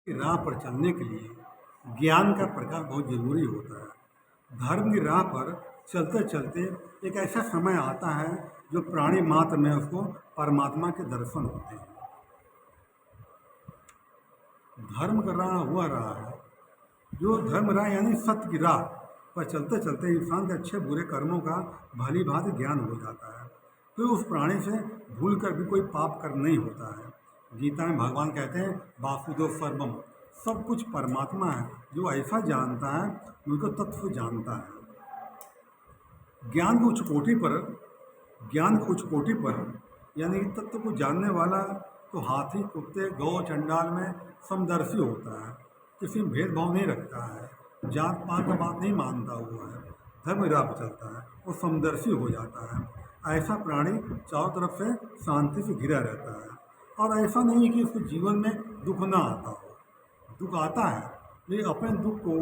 की राह पर चलने के लिए ज्ञान का प्रकाश बहुत जरूरी होता है। धर्म की राह पर चलते चलते एक ऐसा समय आता है जो प्राणी मात्र में उसको परमात्मा के दर्शन होते हैं। धर्म का राह हुआ राह है जो धर्म राह यानी सत्य की राह पर चलते चलते इंसान के अच्छे बुरे कर्मों का भली भांति ज्ञान हो जाता है। फिर उस प्राणी से भूल कर भी कोई पाप कर्म नहीं होता है। गीता में भगवान कहते हैं वासुदेव सर्वम, सब कुछ परमात्मा है। जो ऐसा जानता है उनको तत्व जानता है। ज्ञान की उच्च कोटि पर यानी तत्व को जानने वाला तो हाथी कुत्ते गौ चंडाल में समदर्शी होता है, किसी में भेदभाव नहीं रखता है, जात पात का बात नहीं मानता हुआ है, धर्म राह पर चलता है, वो समदर्शी हो जाता है। ऐसा प्राणी चारों तरफ से शांति से घिरा रहता है। और ऐसा नहीं है कि उसको जीवन में दुख ना आता हो, दुख आता है, लेकिन अपने दुख को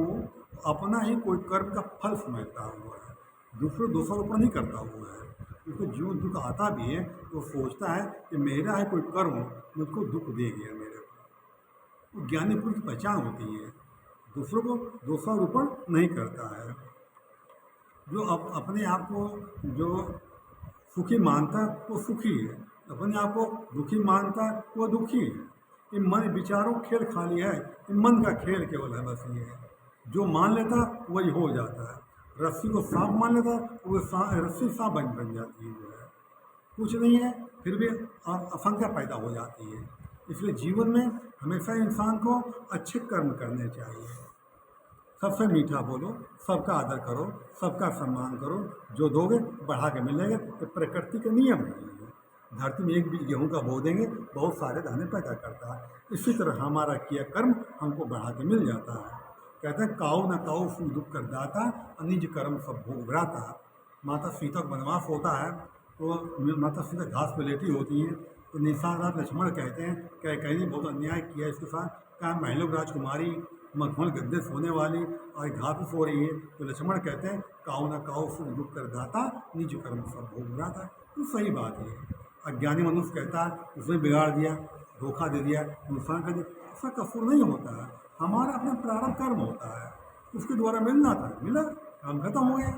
अपना ही कोई कर्म का फल समझता हुआ है, दोषारोपण नहीं करता हुआ है। उसको जीवन दुख आता भी है तो सोचता है कि मेरा है कोई कर्म मुझको दुख दे गया मेरे को। वो ज्ञानी पुरुष की पहचान होती है, दूसरों को दोषारोपण नहीं करता है। जो अपने आप को जो सुखी मानता वो सुखी है, अपने आप को दुखी मानता वो दुखी है। ये मन विचारों खेल खाली है, ये मन का खेल केवल है, बस ये है। जो मान लेता वही हो जाता है। रस्सी को सांप मान लेता वो रस्सी सांप बन जाती है, जो है कुछ नहीं है, फिर भी आशंका पैदा हो जाती है। इसलिए जीवन में हमेशा इंसान को अच्छे कर्म करने चाहिए। सबसे मीठा बोलो, सबका आदर करो, सबका सम्मान करो, जो दोगे बढ़ा के मिलेगा। तो प्रकृति के नियम है। धरती में एक बीज गेहूँ का बो देंगे बहुत सारे दाने पैदा करता है। इसी तरह हमारा किया कर्म हमको बढ़ा के मिल जाता है। कहते हैं काऊ न काऊ सुख दुख कर दाता, निज कर्म सब भोग भ्राता। माता सीता का वनवास होता है तो माता सीता घास पर लेटी होती हैं तो निशानाथ लक्ष्मण कहते हैं कहीं ने बहुत अन्याय किया इसके साथ, कहा महलों की राजकुमारी मखमल गद्दे सोने वाली और घास पे सो रही है। तो लक्ष्मण कहते हैं काऊ न काऊ सुख दुख कर दाता, निज कर्म सब भोग भ्राता। तो सही बात है। अज्ञानी मनुष्य कहता है उसने बिगाड़ दिया, धोखा दे दिया, नुकसान कर दिया, उसका कसूर नहीं होता है। हमारा अपना प्रारंभ कर्म होता है, उसके द्वारा मिलना था, मिला, काम खत्म हो गया।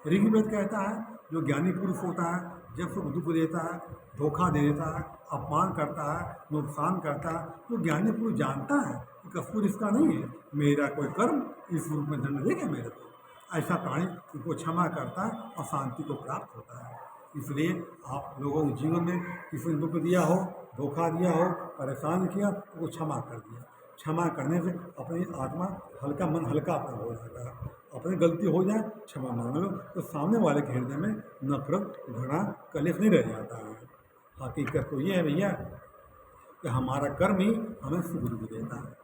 ऋग्वेद कहता है जो ज्ञानी पुरुष होता है जब सुख दुख देता है, धोखा दे देता है, अपमान करता है, नुकसान करता है, तो ज्ञानी पुरुष जानता है कि कसूर इसका नहीं है, मेरा कोई कर्म इस रूप में दंड देगा मेरे को। ऐसा प्राणी उनको क्षमा करता है और शांति को प्राप्त होता है। इसलिए आप लोगों के जीवन में किसी ने दुख दिया हो, धोखा दिया हो, परेशान किया, उसको क्षमा कर दिया। क्षमा करने से अपनी आत्मा हल्का, मन हल्का अपना हो जाता है। अपनी गलती हो जाए क्षमा मांग लो तो सामने वाले के हृदय में नफरत, घृणा, कलेश नहीं रह जाता है। हकीकत तो ये है भैया कि हमारा कर्म ही हमें सुख दुख देता है।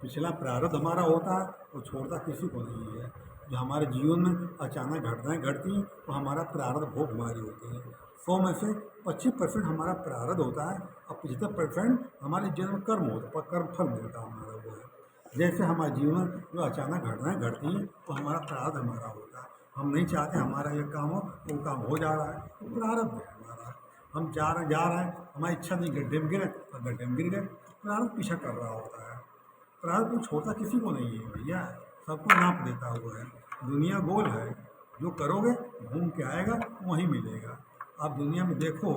पिछला प्रारब्ध हमारा होता है वो छोड़ता किसी को नहीं है। जो हमारे जीवन में अचानक घटनाएं घटती हैं वो हमारा प्रारब्ध भोग हमारी होती है। 100 में से 25% हमारा प्रारब्ध होता है और 75% हमारे जन्म कर्म होता है, कर्म फल मिलता है हमारा वो है। जैसे हमारे जीवन में जो अचानक घटनाएं घटती हैं तो हमारा प्रारब्ध हमारा होता है। हम नहीं चाहते हमारा ये काम हो, वो काम हो जा रहा है, तो प्रारब्ध है हमारा। हम जा रहे हैं, हमारी इच्छा नहीं, गड्ढे में गिरे तो गड्ढे में गिर गए, प्रारब्ध पीछा कर रहा होता है। प्रारब्ध को छोड़ता किसी को नहीं है भैया, सबको नाप देता हुआ है। दुनिया गोल है, जो करोगे घूम के आएगा वहीं मिलेगा। आप दुनिया में देखो,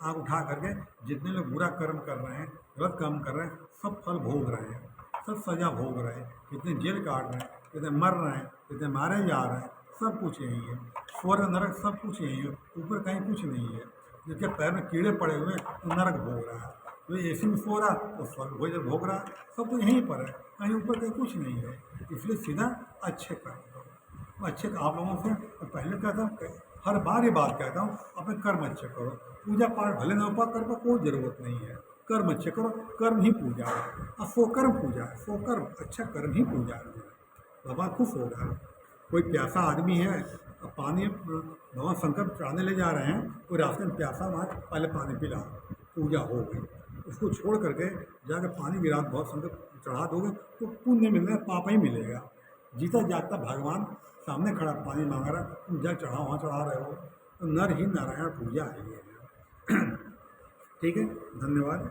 आँख उठा करके जितने लोग बुरा कर्म कर रहे हैं, गलत काम कर रहे हैं, सब फल भोग रहे हैं, सब सजा भोग रहे हैं। कितने जेल काट रहे हैं, कितने मर रहे हैं, कितने मारे जा रहे हैं, सब कुछ यही है। स्वर्ग नरक सब कुछ यही है, ऊपर कहीं कुछ नहीं है। जिसके पैर में कीड़े पड़े हुए तो नरक भोग रहा है, तो एसी में सो रहा तो स्वर्ग भोग रहा, सब तो यहीं पर है, कहीं ऊपर कहीं कुछ नहीं है। इसलिए सीधा अच्छे कर्म करो। अच्छे आप लोगों से पहले कहता हूँ, हर बार ये बात कहता हूँ, अपने कर्म अच्छे करो। पूजा पाठ भले न उपा कर कोई ज़रूरत नहीं है, कर्म अच्छे करो, कर्म ही पूजा है। और स्वकर्म पूजा है, स्वकर्म अच्छा कर्म ही पूजा है। भगवान खुश होगा। कोई प्यासा आदमी है, पानी भगवान शंकर चढ़ाने ले जा रहे हैं, कोई रास्ते में प्यासा वहाँ पहले पानी पिला, पूजा हो गई। उसको छोड़ करके जाकर पानी गिरा बहुत शंकर चढ़ा दोगे तो पुण्य मिलेगा, पाप ही मिलेगा। जीता जागता भगवान सामने खड़ा पानी मांग रहा, तुम जा चढ़ा वहाँ चढ़ा रहे हो, तो नर ही नारायण पूजा है ये। ठीक है, धन्यवाद।